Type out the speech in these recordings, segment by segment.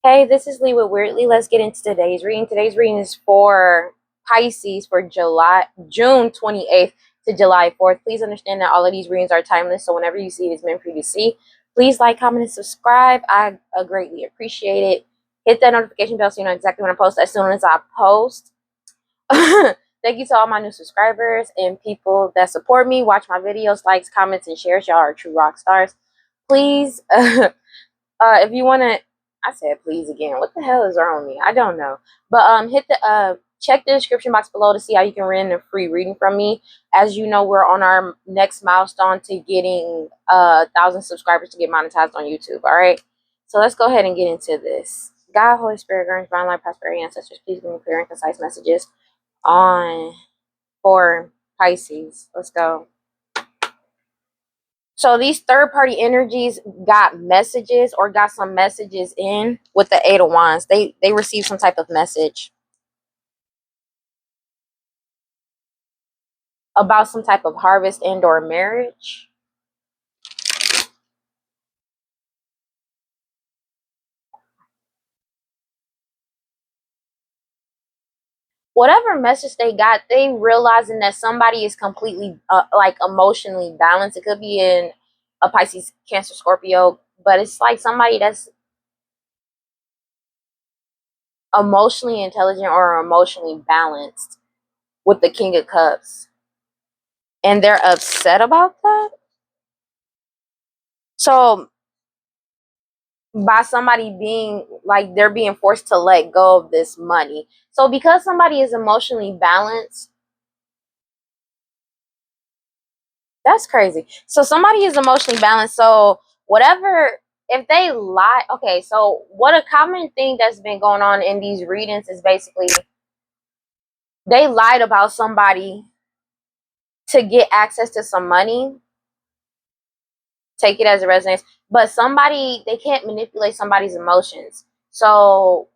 Hey, this is Lee with WeirdLee. Let's get into today's reading. Today's reading is for Pisces for June 28th to July 4th. Please understand that all of these readings are timeless, so whenever you see it, it's meant for you to see. Please like, comment, and subscribe. I greatly appreciate it. Hit that notification bell so you know exactly when I post as soon as I post. Thank you to all my new subscribers and people that support me, watch my videos, likes, comments, and shares. Y'all are true rock stars. Please, if you want to, I said please again. What the hell is wrong with me? I don't know. But hit the check the description box below to see how you can win a free reading from me. As you know, we're on our next milestone to getting 1,000 subscribers to get monetized on YouTube. All right. So let's go ahead and get into this. God, Holy Spirit, guardians, divine light, prosperity, ancestors, please give me clear and concise messages on for Pisces. Let's go. So these third-party energies got messages or got some messages in with the Eight of Wands. They received some type of message about some type of harvest and or marriage. Whatever message they got, they realizing that somebody is completely like emotionally balanced. It could be in a Pisces, Cancer, Scorpio, but it's like somebody that's emotionally intelligent or emotionally balanced with the King of Cups. And they're upset about that. So by somebody being like they're being forced to let go of this money. So because somebody is emotionally balanced, that's crazy. So somebody is emotionally balanced. So whatever, if they lie, okay, so what a common thing that's been going on in these readings is basically they lied about somebody to get access to some money. Take it as a resonance. But somebody, they can't manipulate somebody's emotions. So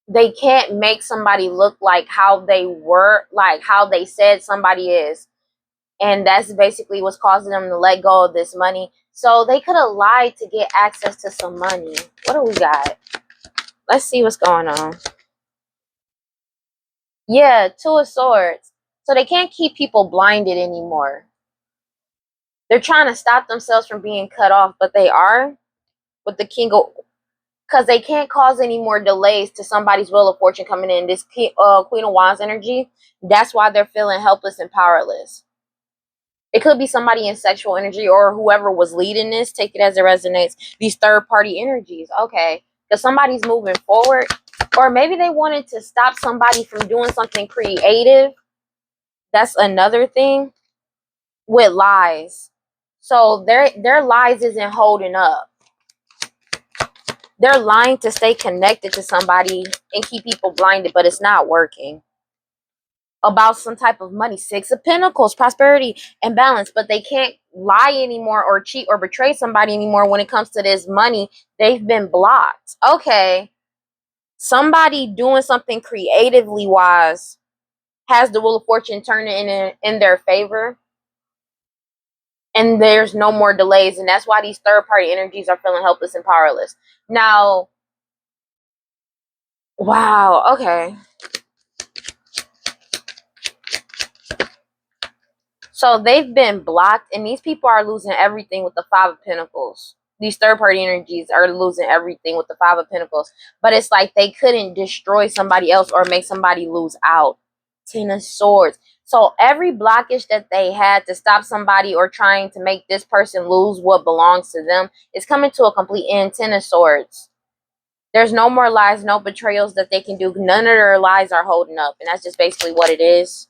they can't make somebody look like how they were, like how they said somebody is. And that's basically what's causing them to let go of this money. So they could have lied to get access to some money. What do we got? Let's see what's going on. Yeah, Two of Swords. So they can't keep people blinded anymore. They're trying to stop themselves from being cut off, but they are with the King of, because they can't cause any more delays to somebody's wheel of fortune coming in. This Queen of Wands energy, that's why they're feeling helpless and powerless. It could be somebody in sexual energy or whoever was leading this. Take it as it resonates. These third-party energies. Okay. Because somebody's moving forward. Or maybe they wanted to stop somebody from doing something creative. That's another thing. With lies. So their lies isn't holding up. They're lying to stay connected to somebody and keep people blinded, but it's not working. About some type of money. Six of Pentacles, prosperity and balance, but they can't lie anymore or cheat or betray somebody anymore when it comes to this money. They've been blocked. Okay. Somebody doing something creatively wise has the Wheel of Fortune turning in their favor. And there's no more delays. And that's why these third-party energies are feeling helpless and powerless. Now, wow, okay. So they've been blocked, and these people are losing everything with the Five of Pentacles. These third-party energies are losing everything with the Five of Pentacles. But it's like they couldn't destroy somebody else or make somebody lose out. Ten of Swords. So every blockage that they had to stop somebody or trying to make this person lose what belongs to them is coming to a complete end. Ten of Swords. There's no more lies, no betrayals that they can do. None of their lies are holding up. And that's just basically what it is.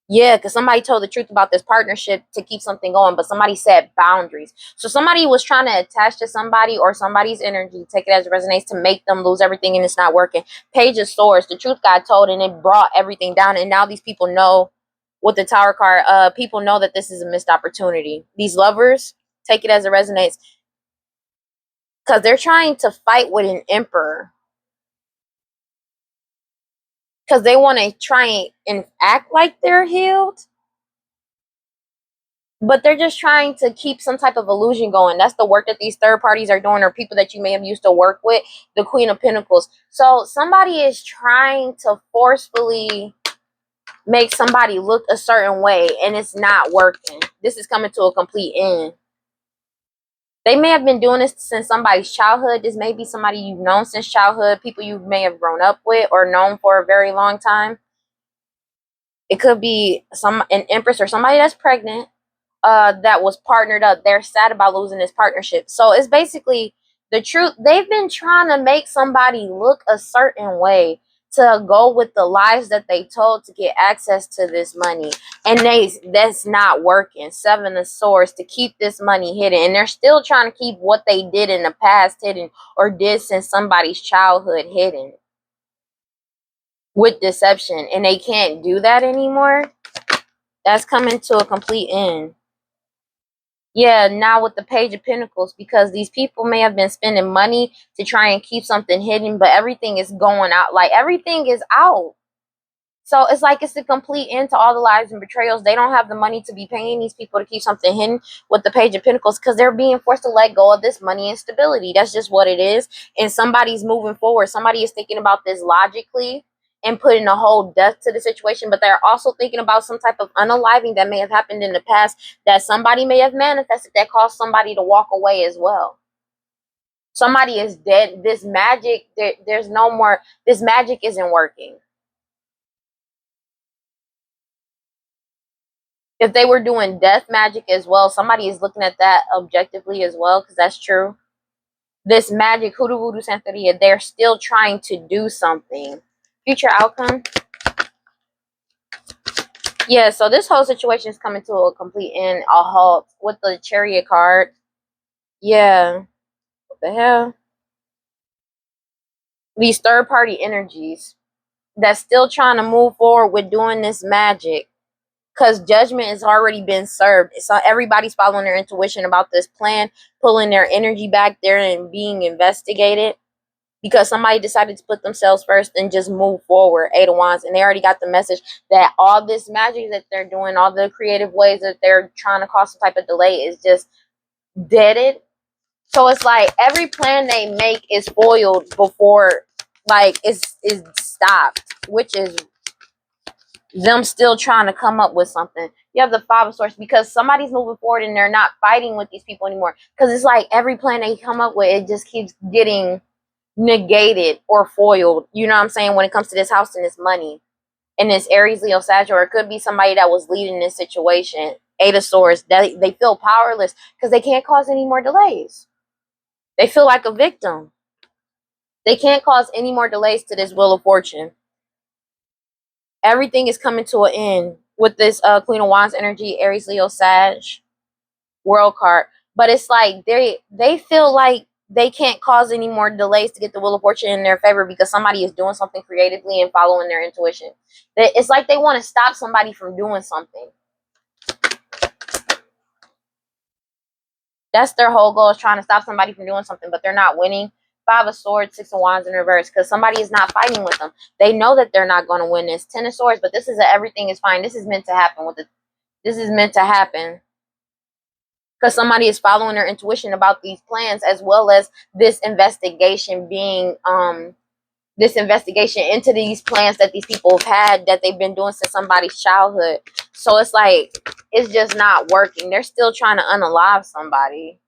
Yeah, because somebody told the truth about this partnership to keep something going, but somebody set boundaries. So somebody was trying to attach to somebody or somebody's energy, take it as it resonates, to make them lose everything, and it's not working. Page of Swords, the truth got told, and it brought everything down. And now these people know, with the Tower card, people know that this is a missed opportunity. These lovers, take it as it resonates, because they're trying to fight with an emperor. Because they want to try and act like they're healed. But they're just trying to keep some type of illusion going. That's the work that these third parties are doing, or people that you may have used to work with. The Queen of Pentacles. So somebody is trying to forcefully make somebody look a certain way, and it's not working. This is coming to a complete end. They may have been doing this since somebody's childhood. This may be somebody you've known since childhood, people you may have grown up with or known for a very long time. It could be an empress or somebody that's pregnant, that was partnered up. They're sad about losing this partnership. So it's basically the truth. They've been trying to make somebody look a certain way to go with the lies that they told to get access to this money, and that's not working. Seven of Swords, to keep this money hidden, and they're still trying to keep what they did in the past hidden, or did since somebody's childhood hidden, with deception, and they can't do that anymore. That's coming to a complete end. Yeah, now with the Page of Pentacles, because these people may have been spending money to try and keep something hidden, but everything is going out. Like, everything is out. So it's like it's a complete end to all the lies and betrayals. They don't have the money to be paying these people to keep something hidden with the Page of Pentacles, because they're being forced to let go of this money and stability. That's just what it is. And somebody's moving forward. Somebody is thinking about this logically and putting a whole death to the situation, but they're also thinking about some type of unaliving that may have happened in the past, that somebody may have manifested, that caused somebody to walk away as well. Somebody is dead. This magic, there's no more. This magic isn't working. If they were doing death magic as well, somebody is looking at that objectively as well, because that's true. This magic, hoodoo voodoo santeria, they're still trying to do something. Future outcome. Yeah, so this whole situation is coming to a complete end, a halt, with the Chariot card. Yeah. What the hell? These third party energies that's still trying to move forward with doing this magic, because judgment has already been served. So everybody's following their intuition about this plan, pulling their energy back there and being investigated, because somebody decided to put themselves first and just move forward. Eight of Wands, and they already got the message that all this magic that they're doing, all the creative ways that they're trying to cause some type of delay, is just deaded. So it's like every plan they make is foiled before, like, it's stopped, which is them still trying to come up with something. You have the Five of Swords, because somebody's moving forward and they're not fighting with these people anymore, because it's like every plan they come up with, it just keeps getting negated or foiled. You know what I'm saying? When it comes to this house and this money and this Aries, Leo, Sag, or it could be somebody that was leading this situation. Eight of Swords, they feel powerless because they can't cause any more delays. They feel like a victim. They can't cause any more delays to this Wheel of Fortune. Everything is coming to an end with this Queen of Wands energy, Aries, Leo, Sag, World card. But it's like they feel like they can't cause any more delays to get the Wheel of Fortune in their favor, because somebody is doing something creatively and following their intuition. It's like they want to stop somebody from doing something. That's their whole goal, is trying to stop somebody from doing something, but they're not winning. Five of Swords, Six of Wands in reverse, because somebody is not fighting with them. They know that they're not going to win this. Ten of Swords, but this is everything is fine. This is meant to happen with it. This is meant to happen, because somebody is following their intuition about these plans, as well as this investigation being this investigation into these plans that these people have had, that they've been doing since somebody's childhood. So it's like it's just not working. They're still trying to unalive somebody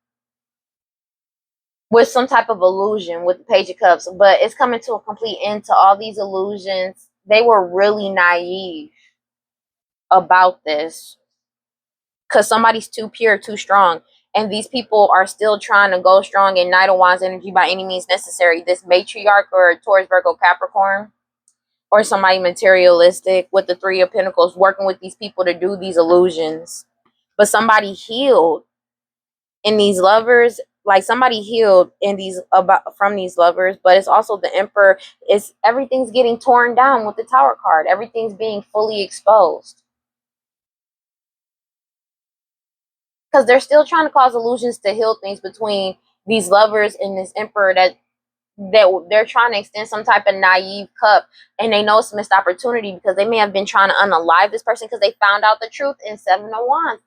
with some type of illusion with the Page of Cups, but it's coming to a complete end to all these illusions. They were really naive about this, because somebody's too pure, too strong. And these people are still trying to go strong in Knight of Wands energy by any means necessary. This matriarch or Taurus, Virgo, Capricorn, or somebody materialistic with the Three of Pentacles, working with these people to do these illusions. But somebody healed in these lovers, like somebody healed in these from these lovers. But it's also the Emperor. It's everything's getting torn down with the Tower card. Everything's being fully exposed, because they're still trying to cause illusions to heal things between these lovers and this Emperor, that they're trying to extend some type of naive cup, and they know it's a missed opportunity, because they may have been trying to unalive this person, because they found out the truth in Seven of Wands.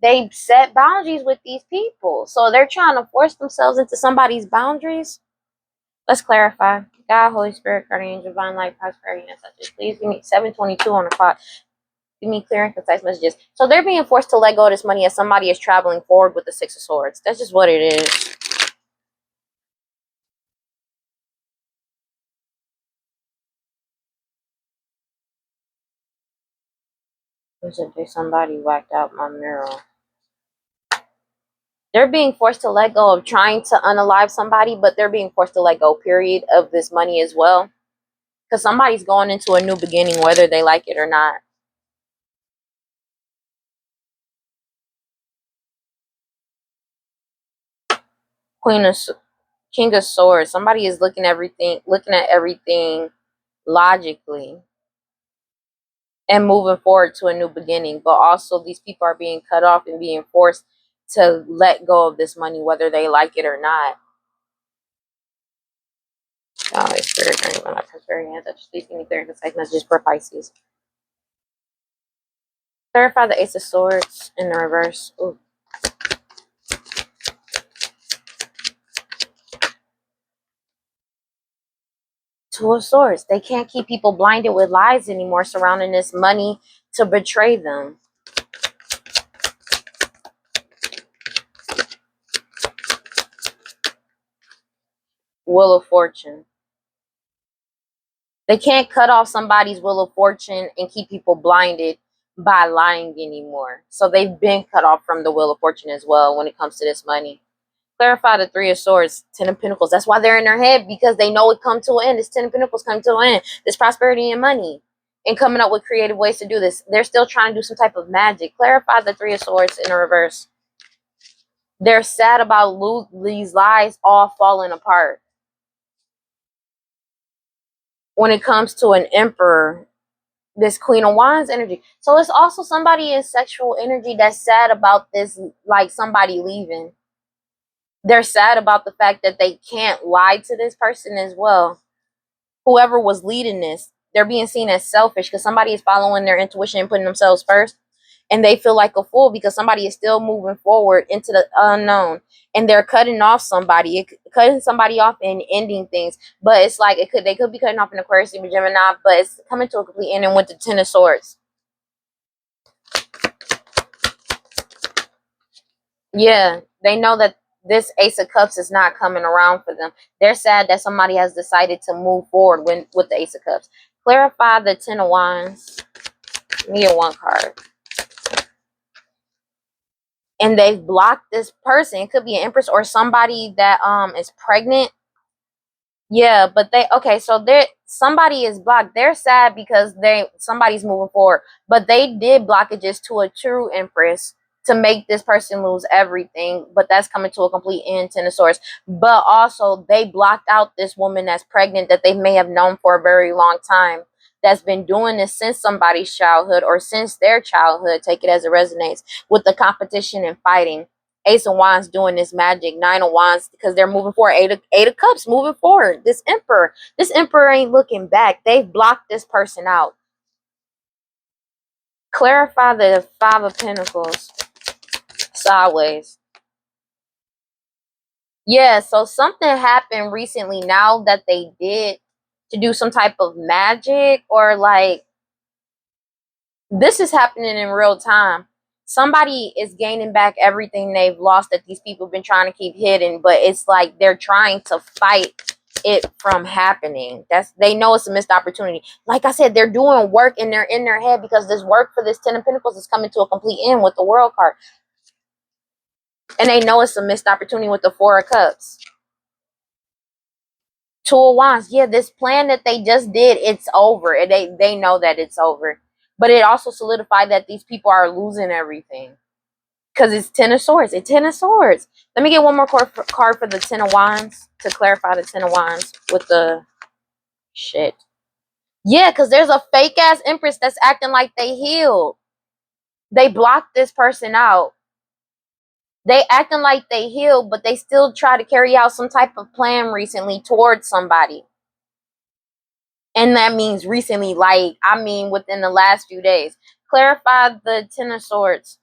they set boundaries with these people. So they're trying to force themselves into somebody's boundaries. Let's clarify. God, Holy Spirit, guardian, divine light, prosperity, and such. Please give me 7:22 on the clock. Give me clear and concise messages. So they're being forced to let go of this money as somebody is traveling forward with the Six of Swords. That's just what it is. Somebody whacked out my mural. They're being forced to let go of trying to unalive somebody, but they're being forced to let go, period, of this money as well. Because somebody's going into a new beginning, whether they like it or not. King of Swords. Somebody is looking at everything logically and moving forward to a new beginning. But also these people are being cut off and being forced to let go of this money, whether they like it or not. Oh, Spirit, when I prosperity and touch, please give me clear and concise messages for Pisces. Clarify the Ace of Swords in the reverse. Ooh. Two of Swords. They can't keep people blinded with lies anymore surrounding this money to betray them. Wheel of Fortune. They can't cut off somebody's Wheel of Fortune and keep people blinded by lying anymore. So they've been cut off from the Wheel of Fortune as well when it comes to this money. Clarify the Three of Swords, Ten of Pentacles. That's why they're in their head, because they know it come to an end. This Ten of Pentacles come to an end. This prosperity and money. And coming up with creative ways to do this. They're still trying to do some type of magic. Clarify the Three of Swords in the reverse. They're sad about these lies all falling apart. When it comes to an Emperor, this Queen of Wands energy. So it's also somebody in sexual energy that's sad about this, like somebody leaving. They're sad about the fact that they can't lie to this person as well. Whoever was leading this, they're being seen as selfish because somebody is following their intuition and putting themselves first. And they feel like a fool because somebody is still moving forward into the unknown. And they're cutting off somebody, cutting somebody off and ending things. But it's like they could be cutting off an Aquarius, Libra, Gemini, but it's coming to a complete ending with the Ten of Swords. Yeah, they know that this Ace of Cups is not coming around for them. They're sad that somebody has decided to move forward with the Ace of Cups. Clarify the Ten of Wands. Me get one card. And they've blocked this person. It could be an Empress or somebody that is pregnant. Yeah, but so somebody is blocked. They're sad because somebody's moving forward, but they did blockages to a true Empress to make this person lose everything, but that's coming to a complete end, Ten of Swords. But also they blocked out this woman that's pregnant that they may have known for a very long time, that's been doing this since somebody's childhood or since their childhood, take it as it resonates, with the competition and fighting. Ace of Wands doing this magic, Nine of Wands because they're moving forward, Eight of Cups moving forward. This Emperor ain't looking back. They've blocked this person out. Clarify the Five of Pentacles sideways. Yeah, so something happened recently now that they did to do some type of magic, or like this is happening in real time. Somebody is gaining back everything they've lost that these people have been trying to keep hidden, but it's like they're trying to fight it from happening. They know it's a missed opportunity. Like I said, they're doing work and they're in their head because this work for this Ten of Pentacles is coming to a complete end with the World card. And they know it's a missed opportunity with the Four of Cups. Two of Wands. Yeah, this plan that they just did, it's over. They know that it's over. But it also solidified that these people are losing everything. Because it's Ten of Swords. It's Ten of Swords. Let me get one more card for the Ten of Wands to clarify the Ten of Wands with the shit. Yeah, because there's a fake ass Empress that's acting like they healed. They blocked this person out. They acting like they healed, but they still try to carry out some type of plan recently towards somebody. And that means recently, like, I mean within the last few days. Clarify the Ten of Swords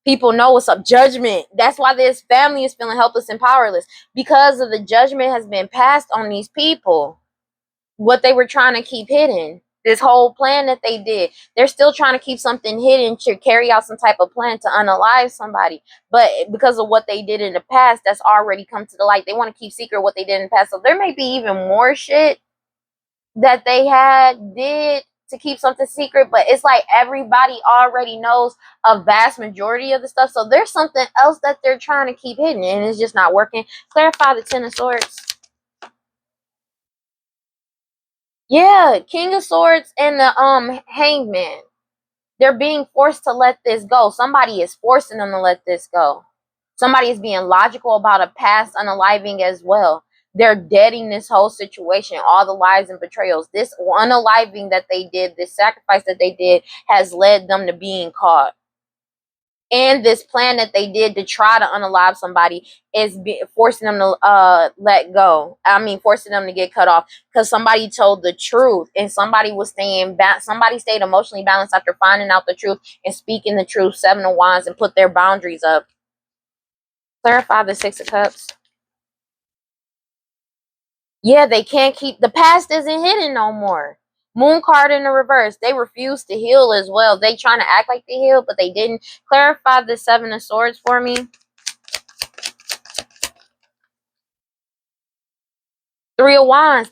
People know what's up. Judgment. That's why this family is feeling helpless and powerless, because of the judgment has been passed on these people. What they were trying to keep hidden. This whole plan that they did. They're still trying to keep something hidden to carry out some type of plan to unalive somebody. But because of what they did in the past, that's already come to the light. They want to keep secret what they did in the past. So there may be even more shit that they did to keep something secret, but it's like everybody already knows a vast majority of the stuff. So there's something else that they're trying to keep hidden, and it's just not working. Clarify the Ten of Swords. Yeah, King of Swords and the Hangman. They're being forced to let this go. Somebody is forcing them to let this go. Somebody is being logical about a past unaliving as well. They're deading this whole situation, all the lies and betrayals. This unaliving that they did, this sacrifice that they did, has led them to being caught. And this plan that they did to try to unalive somebody is forcing them to let go. I mean, forcing them to get cut off because somebody told the truth, and somebody was somebody stayed emotionally balanced after finding out the truth and speaking the truth. Seven of Wands, and put their boundaries up. Clarify the Six of Cups. Yeah, they can't keep the past isn't hidden no more. Moon card in the reverse. They refuse to heal as well. They trying to act like they healed, but they didn't. Clarify the Seven of Swords for me. Three of Wands.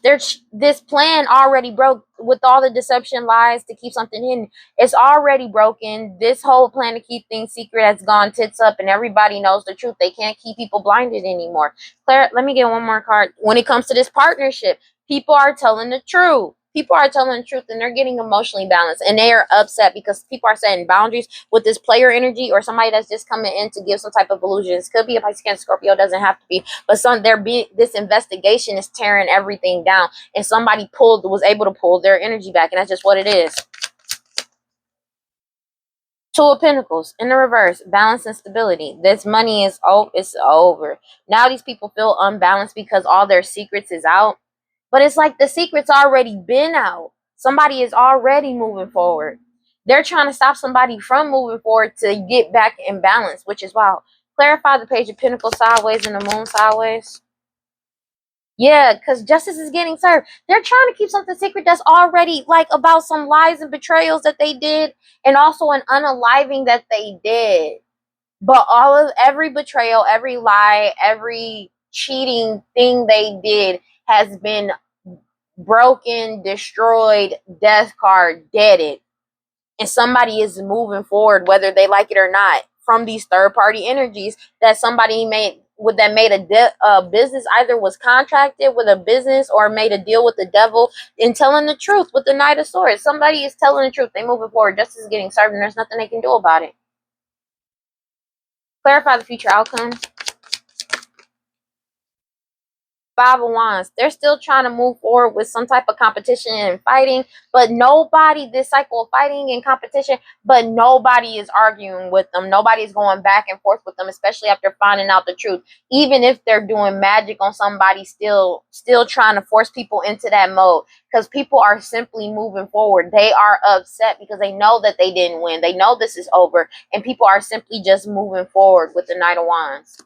This plan already broke with all the deception, lies to keep something hidden. It's already broken. This whole plan to keep things secret has gone tits up, and everybody knows the truth. They can't keep people blinded anymore. Claire, let me get one more card. When it comes to this partnership, people are telling the truth. People are telling the truth, and they're getting emotionally balanced, and they are upset because people are setting boundaries with this player energy or somebody that's just coming in to give some type of illusions. Could be a Pisces, Cancer, Scorpio, doesn't have to be, but this investigation is tearing everything down, and somebody was able to pull their energy back, and that's just what it is. Two of Pentacles in the reverse, balance and stability. This money is it's over. Now these people feel unbalanced because all their secrets is out. But it's like the secret's already been out. Somebody is already moving forward. They're trying to stop somebody from moving forward to get back in balance, which is wow. Clarify the Page of Pentacles sideways and the Moon sideways. Yeah, because justice is getting served. They're trying to keep something secret that's already like about some lies and betrayals that they did, and also an unaliving that they did. But every betrayal, every lie, every cheating thing they did has been broken, destroyed, death card, deaded. And somebody is moving forward, whether they like it or not, from these third party energies that somebody made a business, either was contracted with a business or made a deal with the devil, in telling the truth with the Knight of Swords. Somebody is telling the truth. They moving forward. Justice is getting served, and there's nothing they can do about it. Clarify the future outcome. Five of Wands. They're still trying to move forward with some type of competition and fighting, but this cycle of fighting and competition, but nobody is arguing with them. Nobody's going back and forth with them, especially after finding out the truth. Even if they're doing magic on somebody, still trying to force people into that mode, because people are simply moving forward. They are upset because they know that they didn't win. They know this is over, and people are simply just moving forward with the Knight of Wands.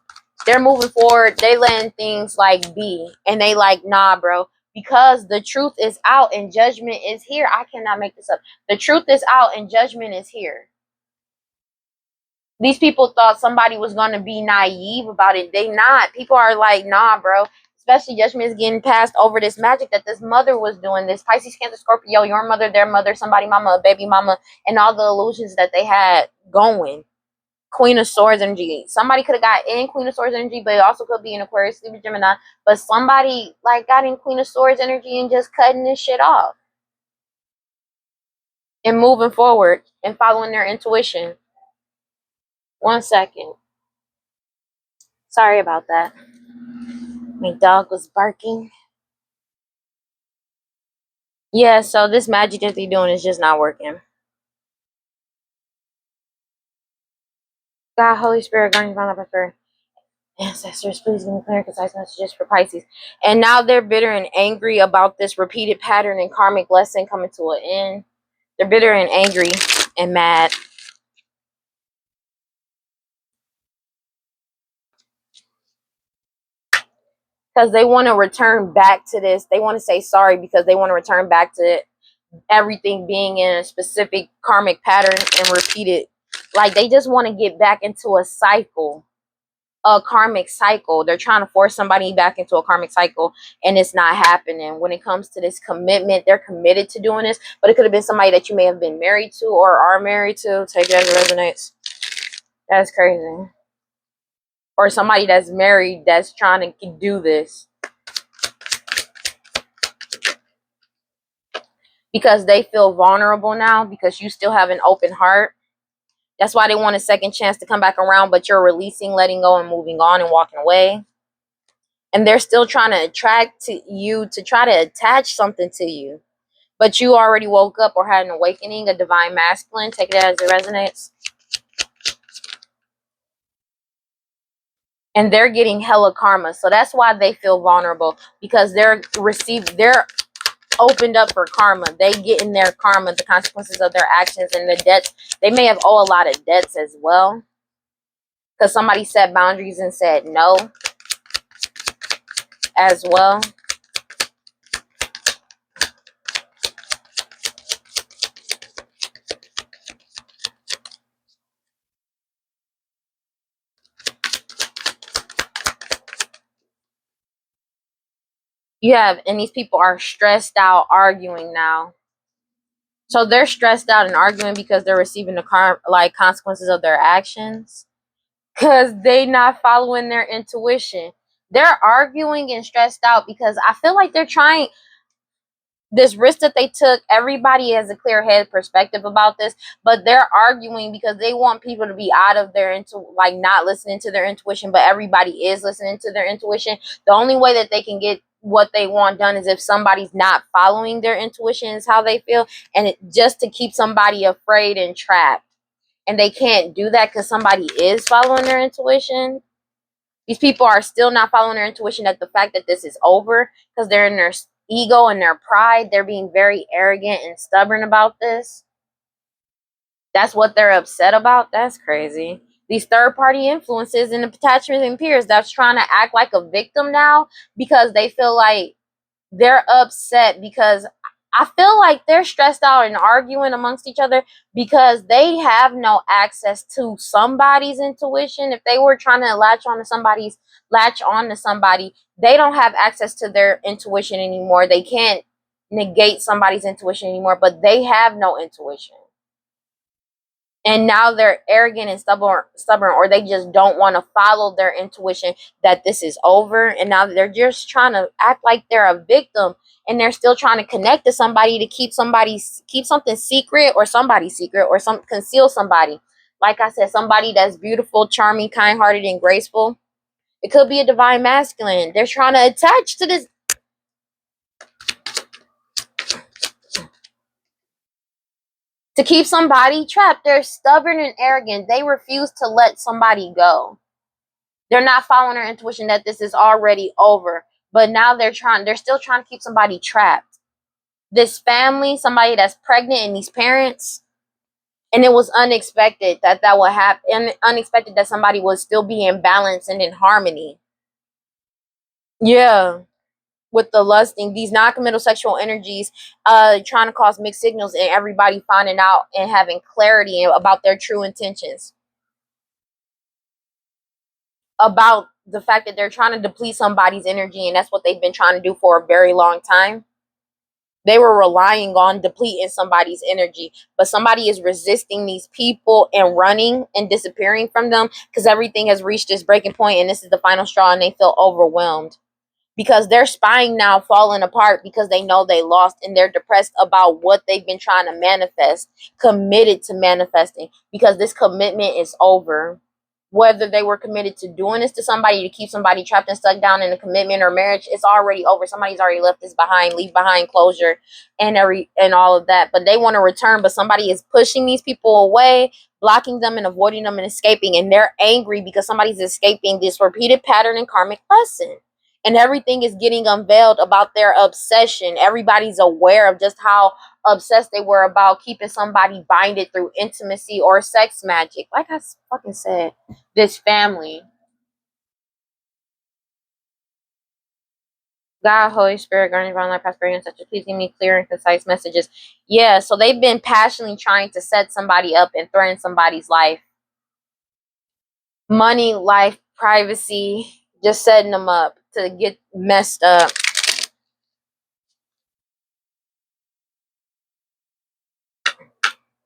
They're moving forward. They letting things like be, and they like, nah, bro, because the truth is out and judgment is here. I cannot make this up. The truth is out and judgment is here. These people thought somebody was going to be naive about it. They not. People are like, nah, bro. Especially judgment is getting passed over this magic that this mother was doing. This Pisces, Cancer, Scorpio, your mother, their mother, somebody mama, a baby mama, and all the illusions that they had going. Queen of Swords energy. Somebody could have got in Queen of Swords energy, but it also could be in Aquarius, Libra, Gemini. But somebody like got in Queen of Swords energy and just cutting this shit off and moving forward and following their intuition. 1 second. Sorry about that. My dog was barking. Yeah, so this magic that they're doing is just not working. God, Holy Spirit, guardian, divine, prefer. Ancestors, please give me clear and concise messages for Pisces. And now they're bitter and angry about this repeated pattern and karmic lesson coming to an end. They're bitter and angry and mad. because they want to return back to this. They want to say sorry because they want to return back to everything being in a specific karmic pattern and repeat it. Like they just want to get back into a cycle, a karmic cycle. They're trying to force somebody back into a karmic cycle, and it's not happening. When it comes to this commitment, they're committed to doing this, but it could have been somebody that you may have been married to or are married to. Take it as it resonates. That's crazy. Or somebody that's married that's trying to do this because they feel vulnerable now because you still have an open heart. That's why they want a second chance to come back around, but you're releasing, letting go, and moving on and walking away. And they're still trying to attract to you to try to attach something to you. But you already woke up or had an awakening, a divine masculine. Take it as it resonates. And they're getting hella karma. So that's why they feel vulnerable, because they're opened up for karma. They get in their karma, the consequences of their actions and the debts. They may have owe a lot of debts as well, because somebody set boundaries and said no as well. You have, and these people are stressed out arguing now. So they're stressed out and arguing because they're receiving the consequences of their actions, because they not following their intuition. They're arguing and stressed out because I feel like they're trying this risk that they took. Everybody has a clear head perspective about this, but they're arguing because they want people to be out of their not listening to their intuition, but everybody is listening to their intuition. The only way that they can get what they want done is if somebody's not following their intuition, is how they feel, and just to keep somebody afraid and trapped. And they can't do that because somebody is following their intuition. These people are still not following their intuition at the fact that this is over, because they're in their ego and their pride. They're being very arrogant and stubborn about this. That's what they're upset about. That's crazy. These third-party influences and attachments and peers that's trying to act like a victim now because they feel like they're upset, because I feel like they're stressed out and arguing amongst each other because they have no access to somebody's intuition. If they were trying to latch on to somebody, they don't have access to their intuition anymore. They can't negate somebody's intuition anymore, but they have no intuition. And now they're arrogant and stubborn, or they just don't want to follow their intuition that this is over. And now they're just trying to act like they're a victim, and they're still trying to connect to somebody to keep something secret, or somebody's secret, or conceal somebody. Like I said, somebody that's beautiful, charming, kind-hearted, and graceful. It could be a divine masculine. They're trying to attach to this. To keep somebody trapped. They're stubborn and arrogant. They refuse to let somebody go. They're not following their intuition that this is already over. But now they're still trying to keep somebody trapped. This family, somebody that's pregnant, and these parents. And it was unexpected that would happen. And unexpected that somebody would still be in balance and in harmony. Yeah. With the lusting, these non-committal sexual energies, trying to cause mixed signals, and everybody finding out and having clarity about their true intentions. About the fact that they're trying to deplete somebody's energy, and that's what they've been trying to do for a very long time. They were relying on depleting somebody's energy, but somebody is resisting these people and running and disappearing from them because everything has reached this breaking point, and this is the final straw, and they feel overwhelmed because their spine now falling apart because they know they lost, and they're depressed about what they've been trying to manifest, committed to manifesting, because this commitment is over. Whether they were committed to doing this to somebody to keep somebody trapped and stuck down in a commitment or marriage, it's already over. Somebody's already left this behind, leave behind closure and all of that. But they want to return, but somebody is pushing these people away, blocking them and avoiding them and escaping. And they're angry because somebody's escaping this repeated pattern and karmic lesson. And everything is getting unveiled about their obsession. Everybody's aware of just how obsessed they were about keeping somebody binded through intimacy or sex magic. Like I fucking said, this family. God, Holy Spirit, guardian divine light, prosperity, and such. Please give me clear and concise messages. Yeah, so they've been passionately trying to set somebody up and threaten somebody's life. Money, life, privacy, just setting them up to get messed up.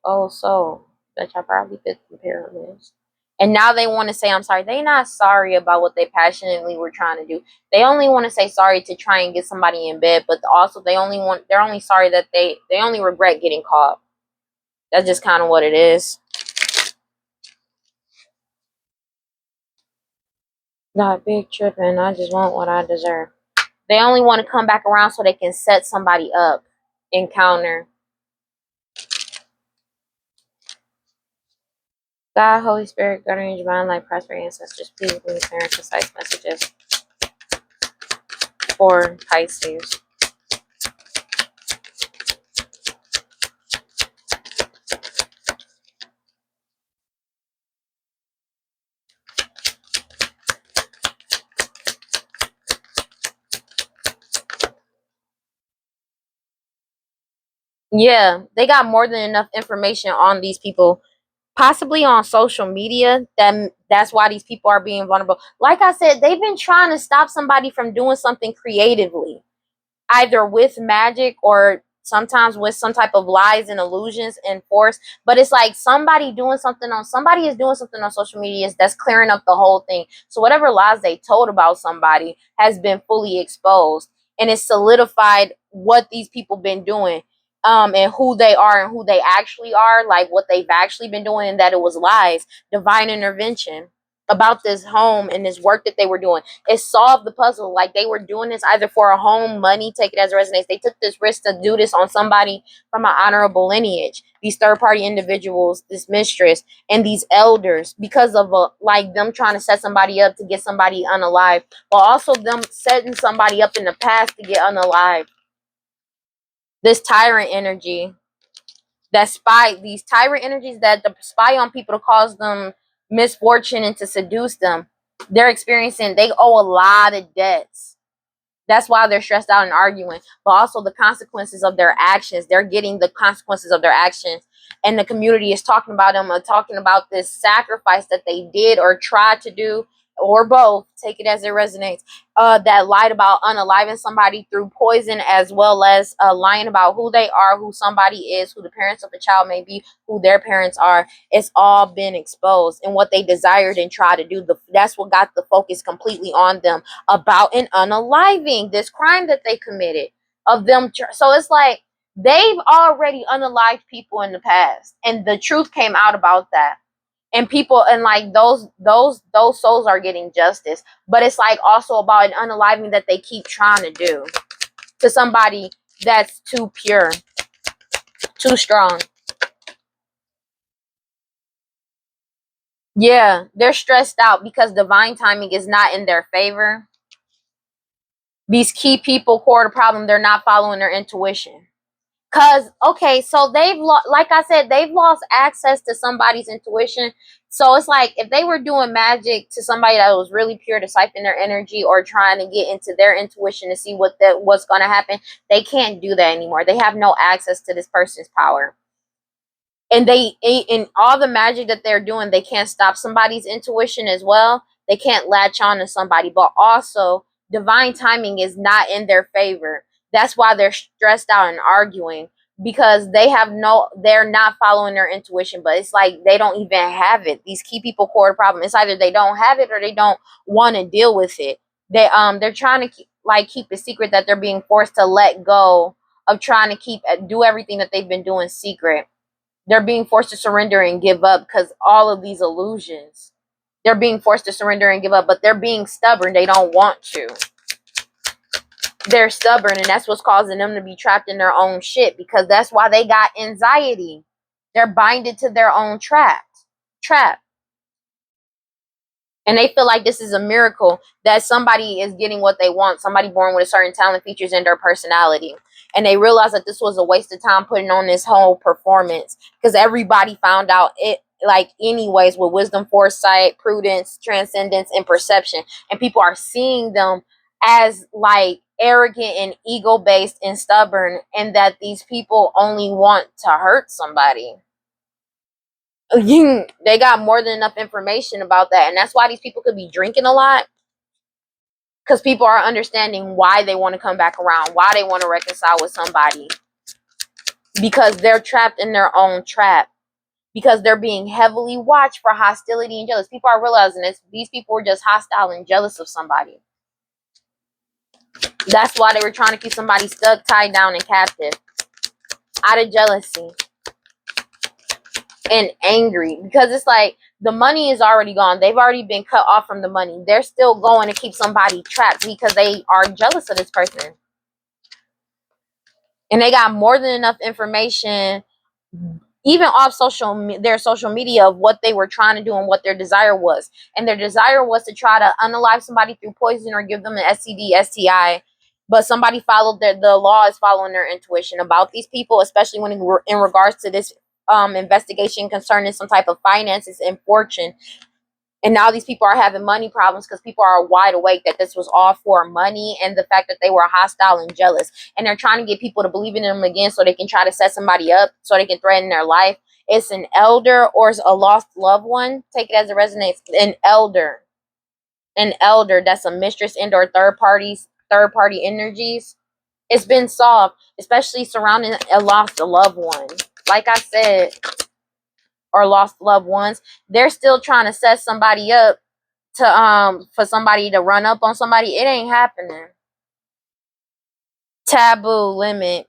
Oh, so that y'all probably could compare this. And now they want to say I'm sorry. They not sorry about what they passionately were trying to do. They only want to say sorry to try and get somebody in bed, but also they're only sorry that they only regret getting caught. That's just kind of what it is. Not big tripping. I just want what I deserve. They only want to come back around so they can set somebody up, encounter. God, Holy Spirit, guardian divine light, prosperity, ancestors, please give me clear and concise messages for Pisces. Yeah, they got more than enough information on these people, possibly on social media. That's why these people are being vulnerable. Like I said, they've been trying to stop somebody from doing something creatively, either with magic or sometimes with some type of lies and illusions and force. But it's like somebody is doing something on social media that's clearing up the whole thing. So whatever lies they told about somebody has been fully exposed, and it's solidified what these people been doing, and who they are and who they actually are, like what they've actually been doing, and that it was lies. Divine intervention about this home and this work that they were doing. It solved the puzzle. Like they were doing this either for a home, money, take it as a residence. They took this risk to do this on somebody from an honorable lineage. These third party individuals, this mistress, and these elders, because of like them trying to set somebody up to get somebody unalive, but also them setting somebody up in the past to get unalive. This tyrant energy that spy, these tyrant energies that spy on people to cause them misfortune and to seduce them. They're experiencing, they owe a lot of debts. That's why they're stressed out and arguing, but also the consequences of their actions. They're getting the consequences of their actions, and the community is talking about them, or talking about this sacrifice that they did or tried to do, or both. Take it as it resonates. That lied about unaliving somebody through poison, as well as lying about who they are, who somebody is, who the parents of the child may be, who their parents are. It's all been exposed, and what they desired and tried to do. That's what got the focus completely on them, about an unaliving, this crime that they committed of them. So it's like they've already unalived people in the past, and the truth came out about that. And people, and like those souls are getting justice. But it's like also about an unaliving that they keep trying to do to somebody that's too pure, too strong. Yeah, they're stressed out because divine timing is not in their favor. These key people core the problem. They're not following their intuition. Cause okay, so like I said, they've lost access to somebody's intuition. So it's like if they were doing magic to somebody that was really pure to siphon their energy, or trying to get into their intuition to see what's gonna happen, they can't do that anymore. They have no access to this person's power. And in all the magic that they're doing, they can't stop somebody's intuition as well. They can't latch on to somebody, but also divine timing is not in their favor. That's why they're stressed out and arguing, because they're not following their intuition. But it's like they don't even have it. These key people core the problem. It's either they don't have it or they don't want to deal with it. They're trying to keep a secret, that they're being forced to let go of trying to do everything that they've been doing secret. They're being forced to surrender and give up because all of these illusions. They're being forced to surrender and give up, but they're being stubborn. They don't want to. They're stubborn, and that's what's causing them to be trapped in their own shit, because that's why they got anxiety. They're binded to their own trap. And they feel like this is a miracle that somebody is getting what they want, somebody born with a certain talent, features, and their personality. And they realize that this was a waste of time putting on this whole performance, because everybody found out it, like, anyways, with wisdom, foresight, prudence, transcendence, and perception. And people are seeing them as like arrogant and ego based and stubborn, and that these people only want to hurt somebody. They got more than enough information about that, and that's why these people could be drinking a lot, because people are understanding why they want to come back around, why they want to reconcile with somebody, because they're trapped in their own trap, because they're being heavily watched for hostility and jealous. People are realizing this. These people were just hostile and jealous of somebody. That's why they were trying to keep somebody stuck, tied down, and captive, out of jealousy and angry, because it's like the money is already gone. They've already been cut off from the money. They're still going to keep somebody trapped because they are jealous of this person. And they got more than enough information, even off their social media, of what they were trying to do and what their desire was. And their desire was to try to unalive somebody through poison or give them an STD, STI. But somebody followed the law is following their intuition about these people, especially when in regards to this investigation concerning some type of finances and fortune. And now these people are having money problems because people are wide awake that this was all for money and the fact that they were hostile and jealous. And they're trying to get people to believe in them again so they can try to set somebody up, so they can threaten their life. It's an elder or a lost loved one. Take it as it resonates. An elder. An elder that's a mistress and or third party energies. It's been solved, especially surrounding a lost loved one. Like I said, or lost loved ones, they're still trying to set somebody up to for somebody to run up on somebody. It ain't happening. Taboo limit,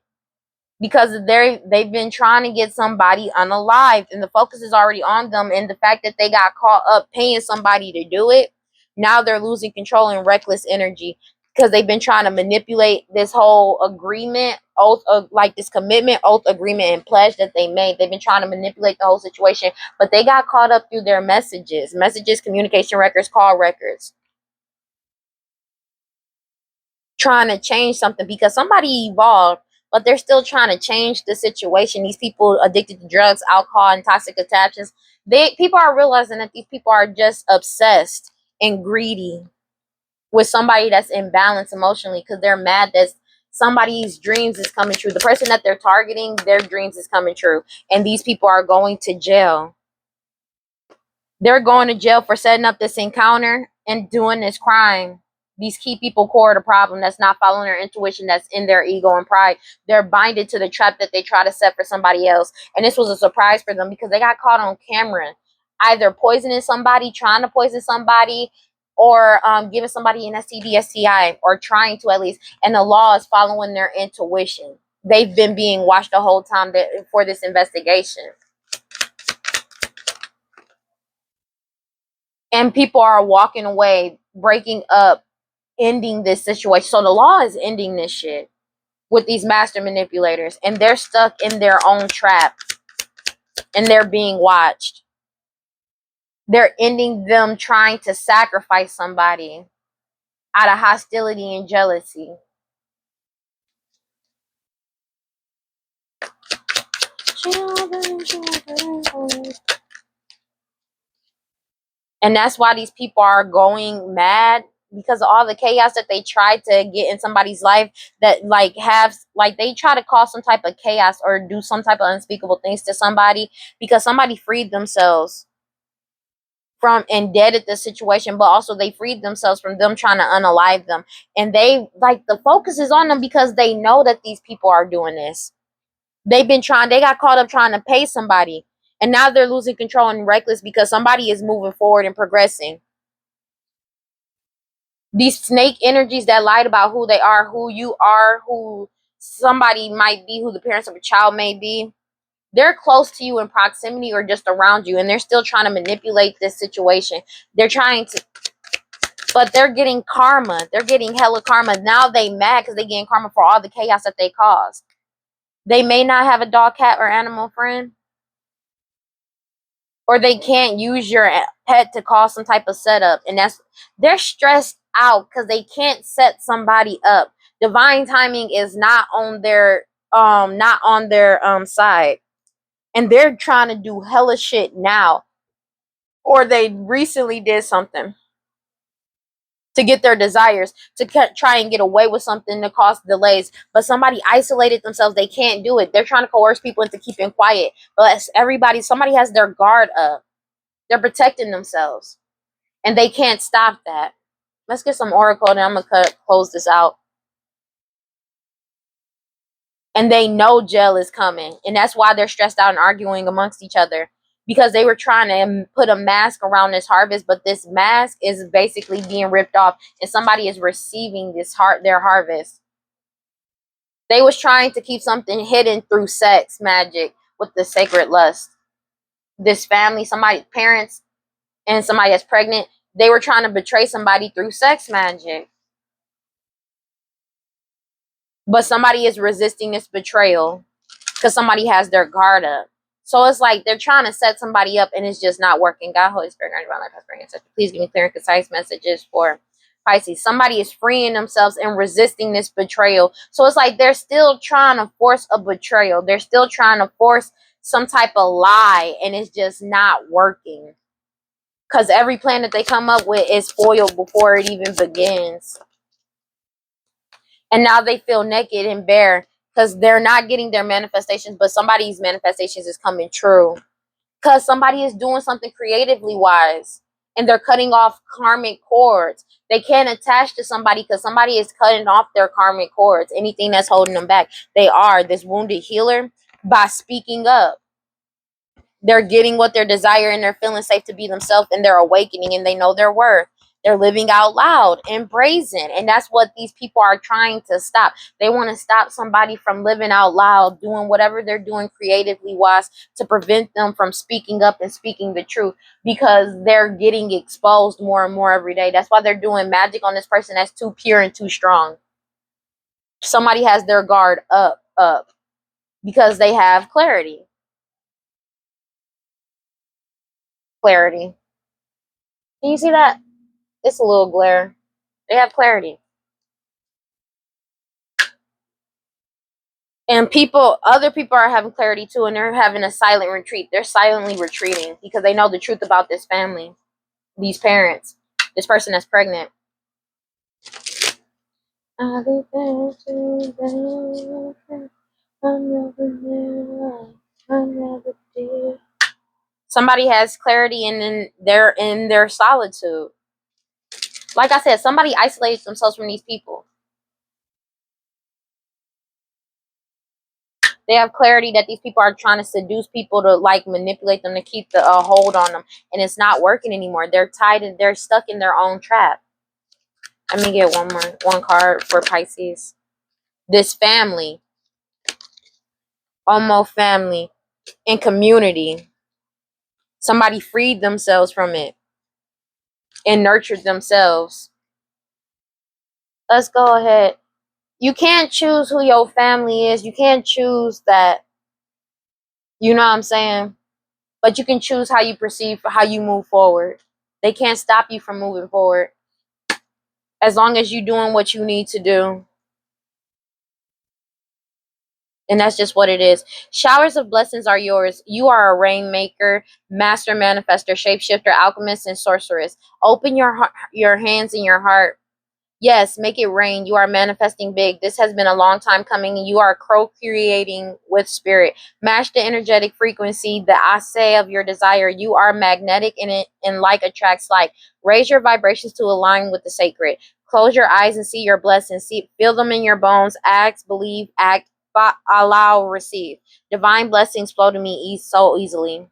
because they've been trying to get somebody unalived, and the focus is already on them, and the fact that they got caught up paying somebody to do it, now they're losing control and reckless energy, because they've been trying to manipulate this whole agreement, oath of, like this commitment, oath, agreement, and pledge that they made. They've been trying to manipulate the whole situation, but they got caught up through their messages, communication records, call records, trying to change something because somebody evolved, but they're still trying to change the situation. These people addicted to drugs, alcohol, and toxic attachments, people are realizing that these people are just obsessed and greedy with somebody that's imbalanced emotionally, because they're mad that somebody's dreams is coming true. The person that they're targeting, their dreams is coming true, and these people are going to jail. They're going to jail for setting up this encounter and doing this crime. These key people core the problem that's not following their intuition, that's in their ego and pride. They're binded to the trap that they try to set for somebody else. And this was a surprise for them because they got caught on camera, either poisoning somebody, trying to poison somebody, or giving somebody an STD, STI, or trying to at least. And the law is following their intuition. They've been being watched the whole time for this investigation. And people are walking away, breaking up, ending this situation. So the law is ending this shit with these master manipulators, and they're stuck in their own trap, and they're being watched. They're ending them trying to sacrifice somebody out of hostility and jealousy. And that's why these people are going mad, because of all the chaos that they tried to get in somebody's life, that they try to cause some type of chaos or do some type of unspeakable things to somebody, because somebody freed themselves from indebted the situation, but also they freed themselves from them trying to unalive them. And they the focus is on them because they know that these people are doing this. They got caught up trying to pay somebody, and now they're losing control and reckless because somebody is moving forward and progressing. These snake energies that lied about who they are, who you are, who somebody might be, who the parents of a child may be, they're close to you in proximity or just around you, and they're still trying to manipulate this situation. They're trying to, but they're getting karma. They're getting hella karma. Now they mad because they getting karma for all the chaos that they caused. They may not have a dog, cat, or animal friend, or they can't use your pet to cause some type of setup, and they're stressed out because they can't set somebody up. Divine timing is not on their side, and they're trying to do hella shit now, or they recently did something to get their desires, to try and get away with something to cause delays. But somebody isolated themselves. They can't do it. They're trying to coerce people into keeping quiet. But somebody has their guard up. They're protecting themselves. And they can't stop that. Let's get some oracle and I'm going to close this out. And they know jail is coming. And that's why they're stressed out and arguing amongst each other. Because they were trying to put a mask around this harvest, but this mask is basically being ripped off, and somebody is receiving their harvest. They was trying to keep something hidden through sex magic with the sacred lust. This family, somebody's parents, and somebody that's pregnant, they were trying to betray somebody through sex magic. But somebody is resisting this betrayal because somebody has their guard up. So it's like they're trying to set somebody up and it's just not working. God, Holy Spirit, guide my life, ancestors. Please give me clear and concise messages for Pisces. Somebody is freeing themselves and resisting this betrayal. So it's like they're still trying to force a betrayal. They're still trying to force some type of lie, and it's just not working. Because every plan that they come up with is foiled before it even begins. And now they feel naked and bare because they're not getting their manifestations, but somebody's manifestations is coming true. Because somebody is doing something creatively wise and they're cutting off karmic cords. They can't attach to somebody because somebody is cutting off their karmic cords. Anything that's holding them back. They are this wounded healer by speaking up. They're getting what they desire and they're feeling safe to be themselves and they're awakening and they know their worth. They're living out loud and brazen. And that's what these people are trying to stop. They want to stop somebody from living out loud, doing whatever they're doing creatively wise to prevent them from speaking up and speaking the truth because they're getting exposed more and more every day. That's why they're doing magic on this person that's too pure and too strong. Somebody has their guard up because they have clarity. Clarity. Can you see that? It's a little glare. They have clarity. And other people are having clarity too, and they're having a silent retreat. They're silently retreating because they know the truth about this family, these parents, this person that's pregnant. Somebody has clarity and then they're in their solitude. Like I said, somebody isolates themselves from these people. They have clarity that these people are trying to seduce people to like manipulate them to keep the hold on them, and it's not working anymore. They're tied and they're stuck in their own trap. Let me get one card for Pisces. This family, almost family, and community. Somebody freed themselves from it and nurtured themselves. Let's go ahead. You can't choose who your family is. You can't choose that. You know what I'm saying? But you can choose how you perceive, how you move forward. They can't stop you from moving forward. As long as you're doing what you need to do. And that's just what it is. Showers of blessings are yours. You are a rainmaker, master manifester, shapeshifter, alchemist, and sorceress. Open your hands and your heart. Yes, make it rain. You are manifesting big. This has been a long time coming. You are co-creating with spirit. Match the energetic frequency, the assay of your desire. You are magnetic and like attracts like. Raise your vibrations to align with the sacred. Close your eyes and see your blessings. Feel them in your bones. Act, believe, act, allow, receive. Divine blessings flow to me so easily.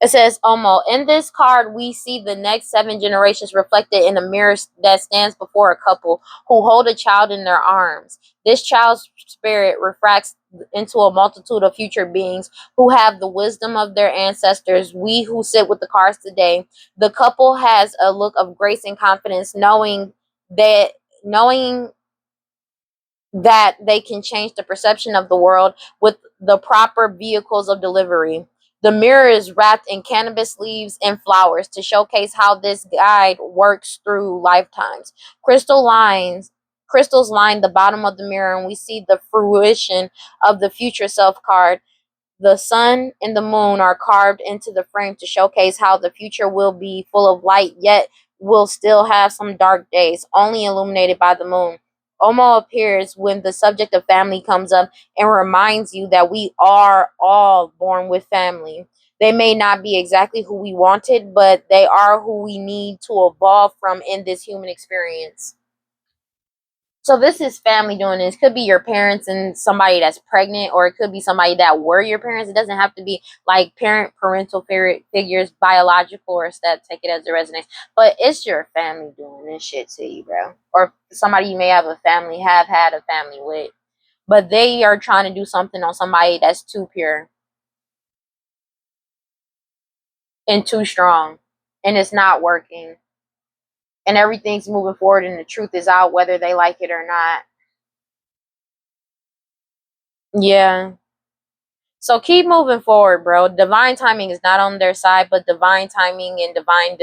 It says, Omo, in this card, we see the next 7 generations reflected in a mirror that stands before a couple who hold a child in their arms. This child's spirit refracts into a multitude of future beings who have the wisdom of their ancestors. We who sit with the cards today, the couple has a look of grace and confidence, knowing that they can change the perception of the world with the proper vehicles of delivery. The mirror is wrapped in cannabis leaves and flowers to showcase how this guide works through lifetimes. Crystals line the bottom of the mirror, and we see the fruition of the future self card. The sun and the moon are carved into the frame to showcase how the future will be full of light, yet will still have some dark days, only illuminated by the moon. Omo appears when the subject of family comes up and reminds you that we are all born with family. They may not be exactly who we wanted, but they are who we need to evolve from in this human experience. So this is family doing this. Could be your parents and somebody that's pregnant, or it could be somebody that were your parents. It doesn't have to be like parental figures, biological or stuff. Take it as a resonance. But it's your family doing this shit to you, bro. Or somebody you may have had a family with. But they are trying to do something on somebody that's too pure and too strong. And it's not working. And everything's moving forward and the truth is out whether they like it or not. Yeah. So keep moving forward, bro. Divine timing is not on their side, but divine timing and divine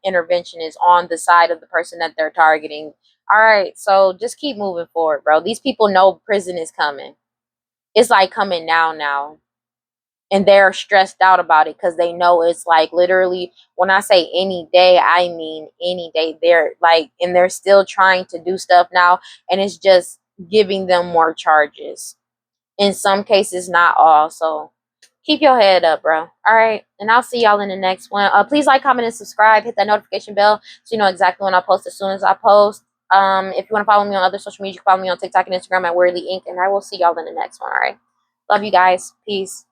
intervention is on the side of the person that they're targeting. All right, so just keep moving forward, bro. These people know prison is coming. It's like coming now. And they're stressed out about it because they know it's like literally, when I say any day, I mean any day. They're like, and they're still trying to do stuff now, and it's just giving them more charges. In some cases, not all. So keep your head up, bro. All right. And I'll see y'all in the next one. Please like, comment, and subscribe. Hit that notification bell so you know exactly when I post as soon as I post. If you want to follow me on other social media, you can follow me on TikTok and Instagram at WeirdLee Inc. And I will see y'all in the next one. All right. Love you guys. Peace.